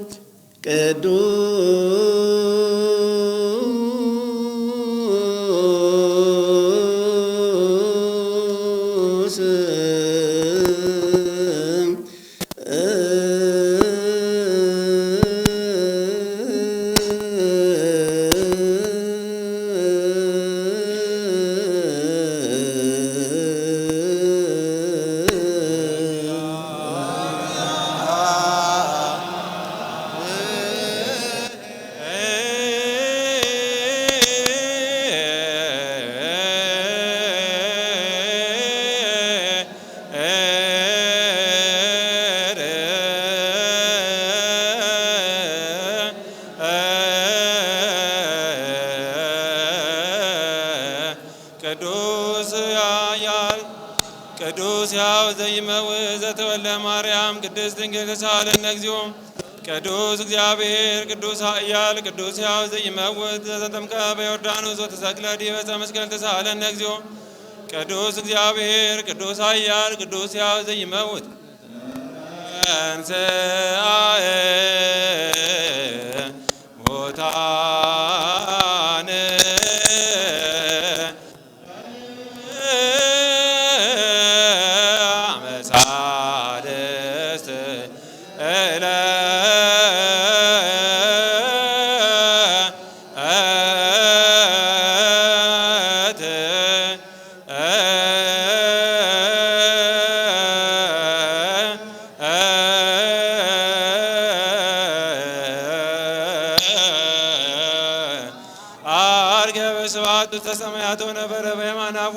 ቅዱስ ያው ዘይመውእ ዘተወልደ ማርያም ቅድስት ድንግል ተሳሃለነ እግዚኦ ቅዱስ እግዚአብሔር ቅዱስ ኃያል ቅዱስ ያው ዘይመውት ዘተጠምቀ በዮርዳኖስ ወተሰቅለ ዲበ ዕፀ መስቀል ተሳሃለነ እግዚኦ ቅዱስ እግዚአብሔር ቅዱስ ኃያል ቅዱስ ያው ዘይመውት እንስአየ ሙታነ ተሰማያት ወነበረ በየማናፉ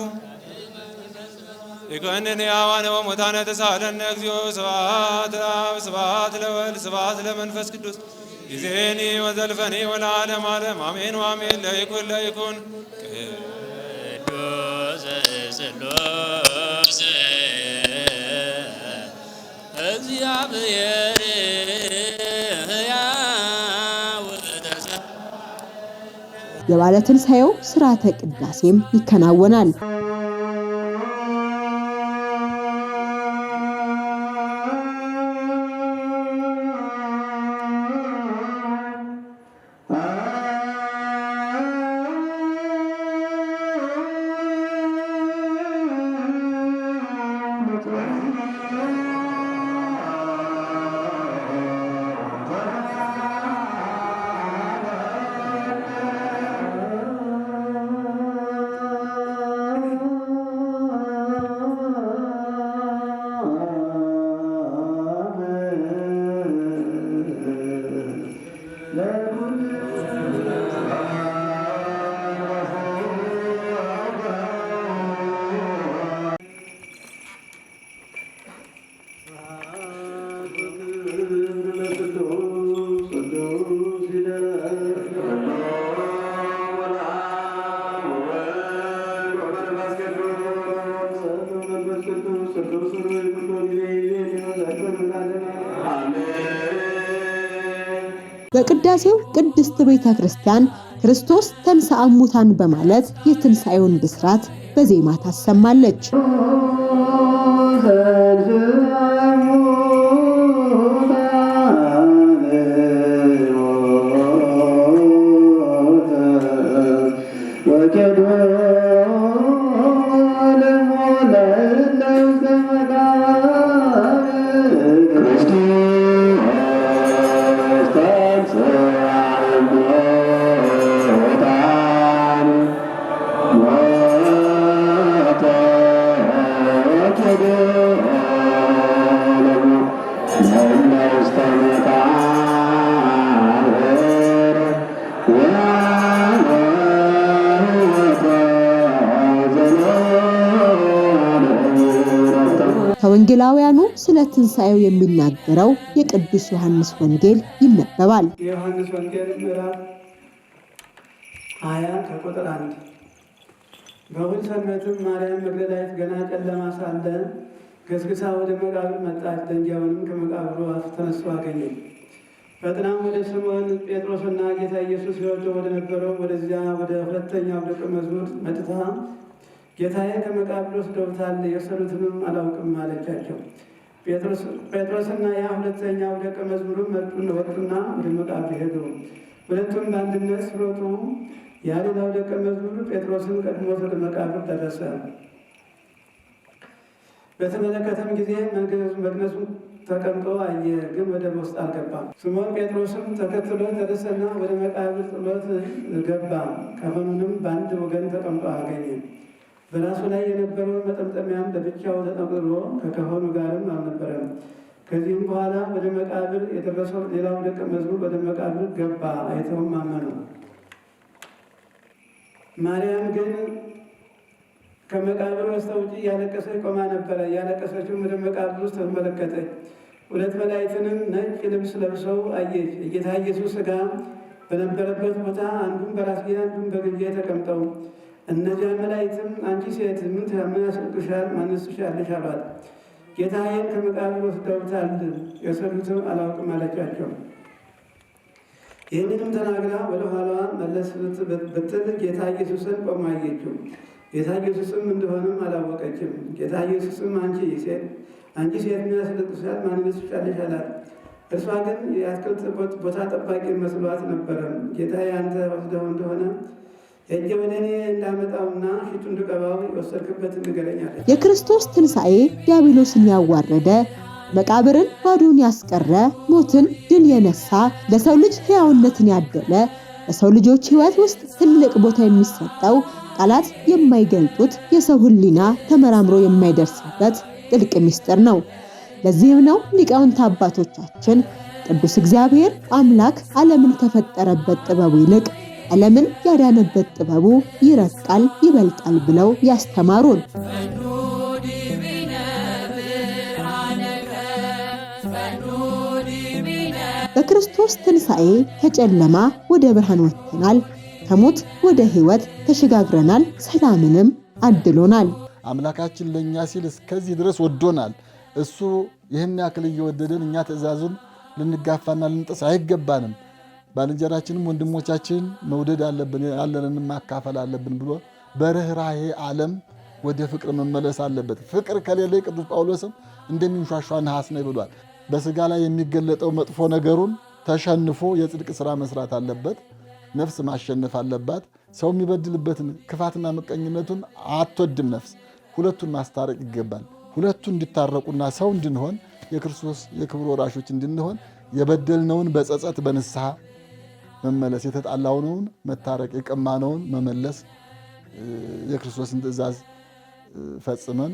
ይኮንን ያዋነ ወሙታነ ተሳሃለነ እግዚኦ ስብሐት ለአብ ስብሐት ለወልድ ስብሐት ለመንፈስ ቅዱስ ይዜኒ ወዘልፈኒ ወለዓለመ ዓለም አሜን ወአሜን። ለይኩን
ቅዱስ ስሉስ እግዚአብሔር
የበዓለ ትንሣኤው ሥርዓተ ቅዳሴም ይከናወናል። በቅዳሴው ቅድስት ቤተ ክርስቲያን ክርስቶስ ተንሥአ እሙታን በማለት የትንሣኤውን ብስራት በዜማ ታሰማለች። ከወንጌላውያኑ ስለ ትንሣኤው የሚናገረው የቅዱስ ዮሐንስ ወንጌል ይነበባል።
የዮሐንስ ወንጌል ምዕራፍ 20 ከቁጥር 1 በእሑድ ሰንበትም ማርያም መግደላዊት ገና ጨለማ ሳለ ገስግሳ ወደ መቃብር መጣች። ደንጊያውንም ከመቃብሩ አፍ ተነስቶ አገኘች። ፈጥናም ወደ ስምዖን ጴጥሮስና ጌታ ኢየሱስ ይወርዱ ወደ ነበረው ወደዚያ ወደ ሁለተኛው ደቀ መዝሙር መጥታ ጌታዬ ከመቃብር ወስደውታል፣ የወሰዱትንም አላውቅም አለቻቸው። ጴጥሮስና ያ ሁለተኛው ደቀ መዝሙርም ወጡና ወደ መቃብር ሄዱ። ሁለቱም በአንድነት ሲሮጡ ያ ሌላው ደቀ መዝሙር ጴጥሮስን ቀድሞት ወደ መቃብር ደረሰ። በተመለከተም ጊዜ መግነዙን ተቀምጦ አየ፣ ግን ወደ ውስጥ አልገባም። ስምዖን ጴጥሮስም ተከትሎት ደረሰና ወደ መቃብር ጥሎት ገባ። ከፈኑንም በአንድ ወገን ተቀምጦ አገኘ። በራሱ ላይ የነበረውን መጠምጠሚያም ለብቻው ተጠቅልሎ ከከፈኑ ጋርም አልነበረም። ከዚህም በኋላ ወደ መቃብር የደረሰው ሌላው ደቀ መዝሙር ወደ መቃብር ገባ፣ አይተውም አመኑ። ማርያም ግን ከመቃብር በስተውጭ እያለቀሰች ቆማ ነበረ። እያለቀሰችው ወደ መቃብር ውስጥ ተመለከተች። ሁለት መላእክትንም ነጭ ልብስ ለብሰው አየች። የጌታ ኢየሱስ ሥጋ በነበረበት ቦታ አንዱም በራስጌ አንዱም በግንጄ ተቀምጠው፣ እነዚያ መላእክትም አንቺ ሴት ምን ያስወጡሻል? ማንስ ትሻለሽ? አሏት። ጌታዬን ከመቃብር ወስደውታል፣ የወሰዱትም አላውቅም አለቻቸው። ይህንንም ተናግራ ወደ ኋላዋ መለስ ብትል ጌታ ኢየሱስን ቆሞ አየችው። ጌታ ኢየሱስም እንደሆነም አላወቀችም። ጌታ ኢየሱስም አንቺ ሴት ምን ያስለቅስሻል? ማንስ ትሻለሽ? አላት። እርሷ ግን የአትክልት ቦታ ጠባቂ መስሏት ነበረ። ጌታዬ አንተ ወስደው እንደሆነ ሄጄ ወደ እኔ እንዳመጣውና ፊቱ እንድቀባው የወሰድክበትን ንገረኝ አለች።
የክርስቶስ ትንሣኤ ዲያብሎስን ያዋረደ፣ መቃብርን ባዶን ያስቀረ፣ ሞትን ድል የነሳ፣ ለሰው ልጅ ሕያውነትን ያደለ፣ በሰው ልጆች ሕይወት ውስጥ ትልቅ ቦታ የሚሰጠው፣ ቃላት የማይገልጡት፣ የሰው ሕሊና ተመራምሮ የማይደርስበት ጥልቅ ምስጢር ነው። ለዚህም ነው ሊቃውንት አባቶቻችን ቅዱስ እግዚአብሔር አምላክ ዓለምን ከፈጠረበት ጥበቡ ይልቅ ዓለምን ያዳነበት ጥበቡ ይረቃል ይበልጣል ብለው ያስተማሩን። በክርስቶስ ትንሣኤ ከጨለማ ወደ ብርሃን ወጥተናል፣ ከሞት ወደ ሕይወት ተሸጋግረናል፣ ሰላምንም አድሎናል።
አምላካችን ለኛ ሲል እስከዚህ ድረስ ወዶናል። እሱ ይህን ያክል እየወደደን እኛ ትእዛዙን ልንጋፋና ልንጥስ አይገባንም። ባልንጀራችንም ወንድሞቻችን መውደድ አለብን፣ ያለንን ማካፈል አለብን ብሎ በርህራሄ ዓለም ወደ ፍቅር መመለስ አለበት። ፍቅር ከሌለ ቅዱስ ጳውሎስም እንደሚንሿሿ ነሐስ ነው ብሏል። በስጋ ላይ የሚገለጠው መጥፎ ነገሩን ተሸንፎ የጽድቅ ስራ መስራት አለበት። ነፍስ ማሸነፍ አለባት። ሰው የሚበድልበትን ክፋትና ምቀኝነቱን አትወድም ነፍስ። ሁለቱን ማስታረቅ ይገባል። ሁለቱ እንዲታረቁና ሰው እንድንሆን የክርስቶስ የክብር ወራሾች እንድንሆን የበደልነውን በጸጸት በንስሐ መመለስ፣ የተጣላነውን መታረቅ፣ የቀማነውን መመለስ፣ የክርስቶስን ትእዛዝ ፈጽመን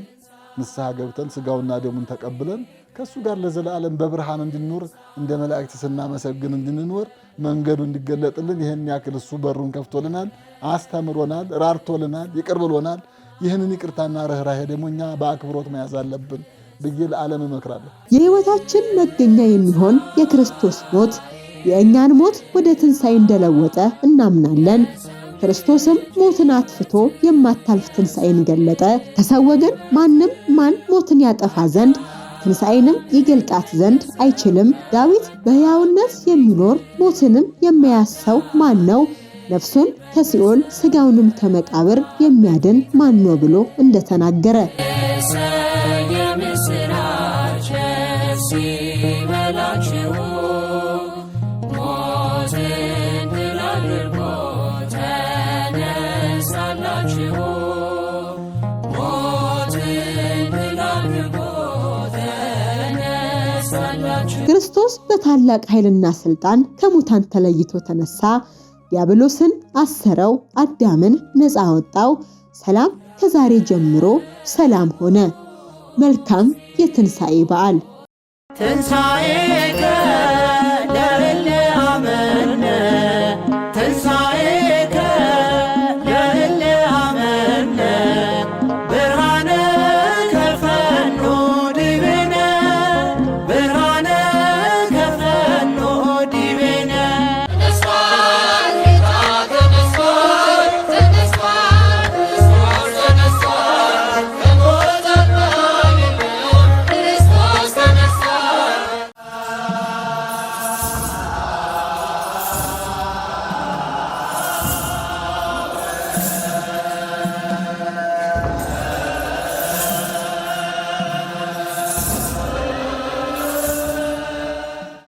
ንስሐ ገብተን ስጋውና ደሙን ተቀብለን ከሱ ጋር ለዘላለም በብርሃን እንድንኖር እንደ መላእክት ስናመሰግን እንድንኖር መንገዱ እንዲገለጥልን ይህን ያክል እሱ በሩን ከፍቶልናል፣ አስተምሮናል፣ ራርቶልናል፣ ይቅር ብሎናል። ይህንን ይቅርታና ርኅራኄ ደግሞ እኛ በአክብሮት መያዝ አለብን ብዬ ለዓለም እመክራለሁ።
የሕይወታችን መገኛ የሚሆን የክርስቶስ ሞት የእኛን ሞት ወደ ትንሣኤ እንደለወጠ እናምናለን። ክርስቶስም ሞትን አጥፍቶ የማታልፍ ትንሣኤን ገለጠ። ከሰው ወገን ማንም ማን ሞትን ያጠፋ ዘንድ ትንሣኤንም ይገልጣት ዘንድ አይችልም። ዳዊት በሕያውነት የሚኖር ሞትንም የማያሰው ማን ነው? ነፍሱን ከሲኦል ሥጋውንም ከመቃብር የሚያድን ማን ነው ብሎ እንደተናገረ ክርስቶስ በታላቅ ኃይልና ስልጣን ከሙታን ተለይቶ ተነሳ። ዲያብሎስን አሰረው፣ አዳምን ነፃ አወጣው። ሰላም ከዛሬ ጀምሮ ሰላም ሆነ። መልካም የትንሣኤ በዓል።
ትንሣኤከ